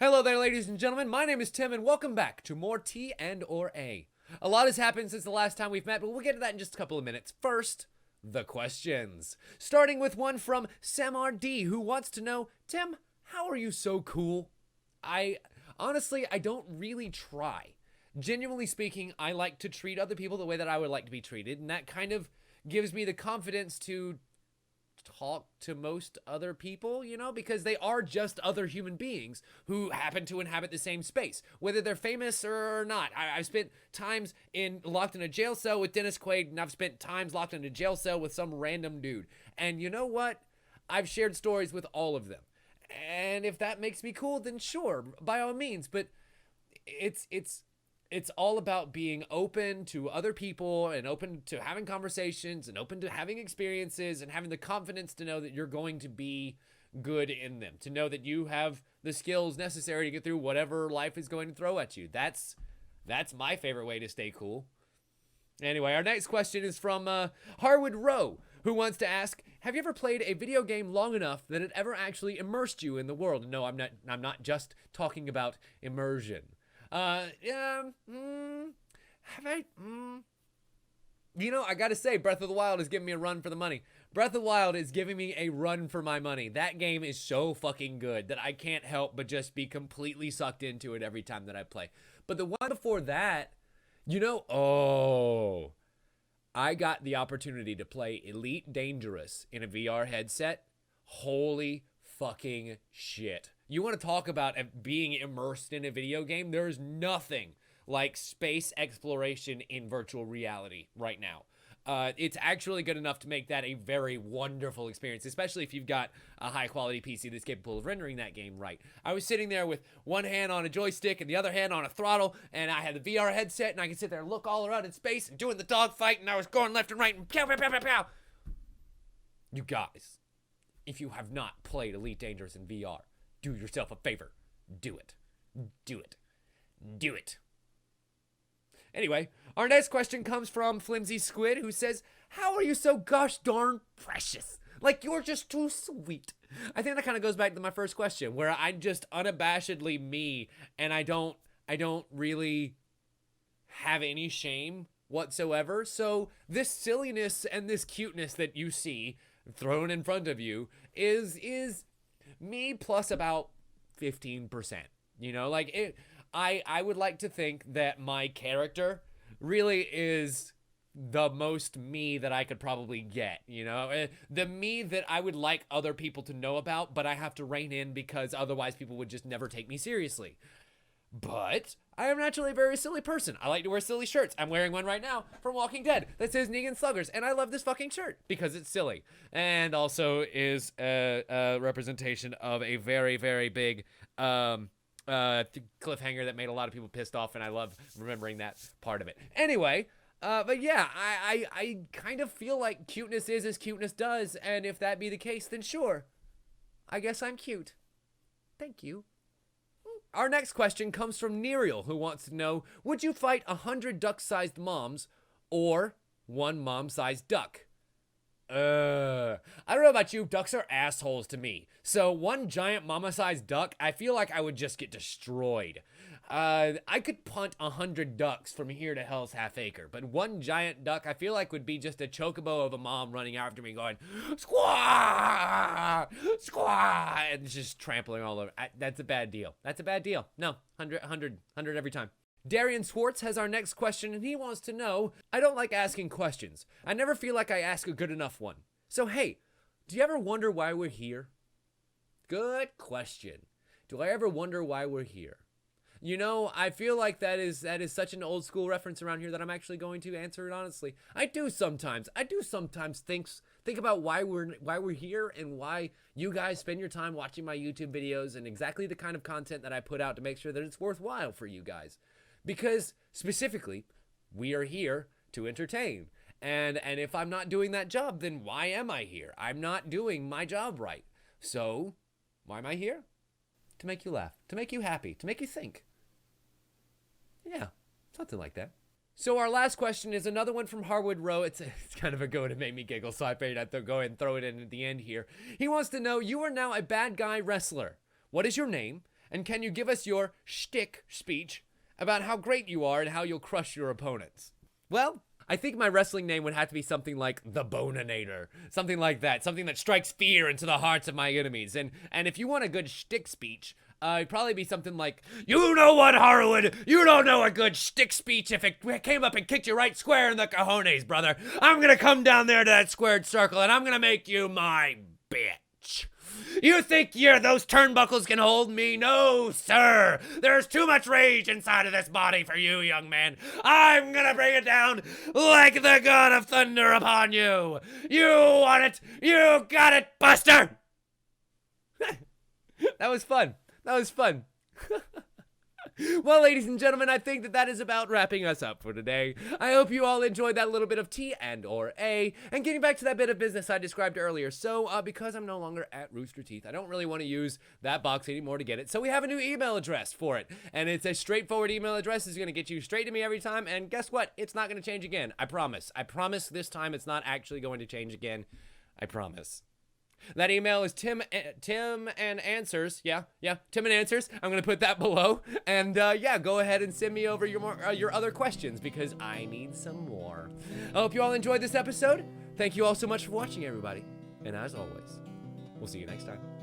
Hello there, ladies and gentlemen. My name is Tim, and welcome back to more T and or A. A lot has happened since the last time we've met, but we'll get to that in just a couple of minutes. First, the questions. Starting with one from Samar D, who wants to know, Tim, how are you so cool? Honestly, I don't really try. Genuinely speaking, I like to treat other people the way that I would like to be treated, and that kind of gives me the confidence to talk to most other people, because they are just other human beings who happen to inhabit the same space, whether they're famous or not. I've spent times locked in a jail cell with Dennis Quaid, and I've spent times locked in a jail cell with some random dude. And you know what? I've shared stories with all of them. And if that makes me cool, then sure, by all means. But it's all about being open to other people and open to having conversations and open to having experiences and having the confidence to know that you're going to be good in them, to know that you have the skills necessary to get through whatever life is going to throw at you. That's my favorite way to stay cool. Anyway, our next question is from Harwood Rowe, who wants to ask, have you ever played a video game long enough that it ever actually immersed you in the world? No, I'm not just talking about immersion. Have I? I gotta say, Breath of the Wild is giving me a run for the money. Breath of the Wild is giving me a run for my money. That game is so fucking good that I can't help but just be completely sucked into it every time that I play. But the one before that, I got the opportunity to play Elite Dangerous in a VR headset. Holy fucking shit. You want to talk about being immersed in a video game? There's nothing like space exploration in virtual reality right now. It's actually good enough to make that a very wonderful experience, especially if you've got a high quality PC that's capable of rendering that game right. I was sitting there with one hand on a joystick and the other hand on a throttle, and I had the VR headset, and I could sit there and look all around in space and doing the dogfight, and I was going left and right and pow, pow, pow, pow, pow. You guys, if you have not played Elite Dangerous in VR, do yourself a favor. Do it. Do it. Do it. Anyway, our next question comes from Flimsy Squid, who says, how are you so gosh darn precious? Like, you're just too sweet. I think that kind of goes back to my first question, where I'm just unabashedly me, and I don't really have any shame whatsoever. So this silliness and this cuteness that you see thrown in front of you is me plus about 15%. I would like to think that my character really is the most me that I could probably get, the me that I would like other people to know about, but I have to rein in because otherwise people would just never take me seriously. But I am naturally a very silly person. I like to wear silly shirts. I'm wearing one right now from Walking Dead that says Negan Sluggers, and I love this fucking shirt because it's silly and also is a representation of a very, very big cliffhanger that made a lot of people pissed off, and I love remembering that part of it. Anyway, but yeah, I kind of feel like cuteness is as cuteness does, and if that be the case, then sure, I guess I'm cute. Thank you. Our next question comes from Neriel, who wants to know, would you fight 100 duck-sized moms or one mom-sized duck? I don't know about you, ducks are assholes to me. So one giant mama-sized duck, I feel like I would just get destroyed. I could punt 100 ducks from here to Hell's Half Acre, but one giant duck I feel like would be just a chocobo of a mom running after me going, squaw, squaw, and just trampling all over. That's a bad deal. That's a bad deal. No, 100 every time. Darian Swartz has our next question, and he wants to know, I don't like asking questions. I never feel like I ask a good enough one. So hey, do you ever wonder why we're here? Good question. Do I ever wonder why we're here? I feel like that is such an old school reference around here that I'm actually going to answer it honestly. I do sometimes think about why we're here and why you guys spend your time watching my YouTube videos and exactly the kind of content that I put out to make sure that it's worthwhile for you guys. Because specifically, we are here to entertain. And if I'm not doing that job, then why am I here? I'm not doing my job right. So, why am I here? To make you laugh, to make you happy, to make you think. Yeah, something like that. So our last question is another one from Harwood Rowe. It's kind of a go to make me giggle, so I figured I'd go ahead and throw it in at the end here. He wants to know, you are now a bad guy wrestler. What is your name? And can you give us your shtick speech about how great you are and how you'll crush your opponents? Well, I think my wrestling name would have to be something like the Boninator, something like that, something that strikes fear into the hearts of my enemies. And if you want a good shtick speech, it'd probably be something like, you know what, Harwood? You don't know a good shtick speech if it came up and kicked you right square in the cojones, brother. I'm gonna come down there to that squared circle and I'm gonna make you my bitch. You think those turnbuckles can hold me? No, sir. There's too much rage inside of this body for you, young man. I'm gonna bring it down like the god of thunder upon you. You want it? You got it, Buster. That was fun. That was fun. Well, ladies and gentlemen, I think that is about wrapping us up for today. I hope you all enjoyed that little bit of T and or A, and getting back to that bit of business I described earlier. So, because I'm no longer at Rooster Teeth, I don't really want to use that box anymore to get it. So we have a new email address for it, and it's a straightforward email address. It's going to get you straight to me every time, and guess what? It's not going to change again. I promise. I promise this time it's not actually going to change again. I promise. That email is Tim and Answers. Yeah, Tim and Answers. I'm going to put that below. And yeah, go ahead and send me over your other questions because I need some more. I hope you all enjoyed this episode. Thank you all so much for watching, everybody. And as always, we'll see you next time.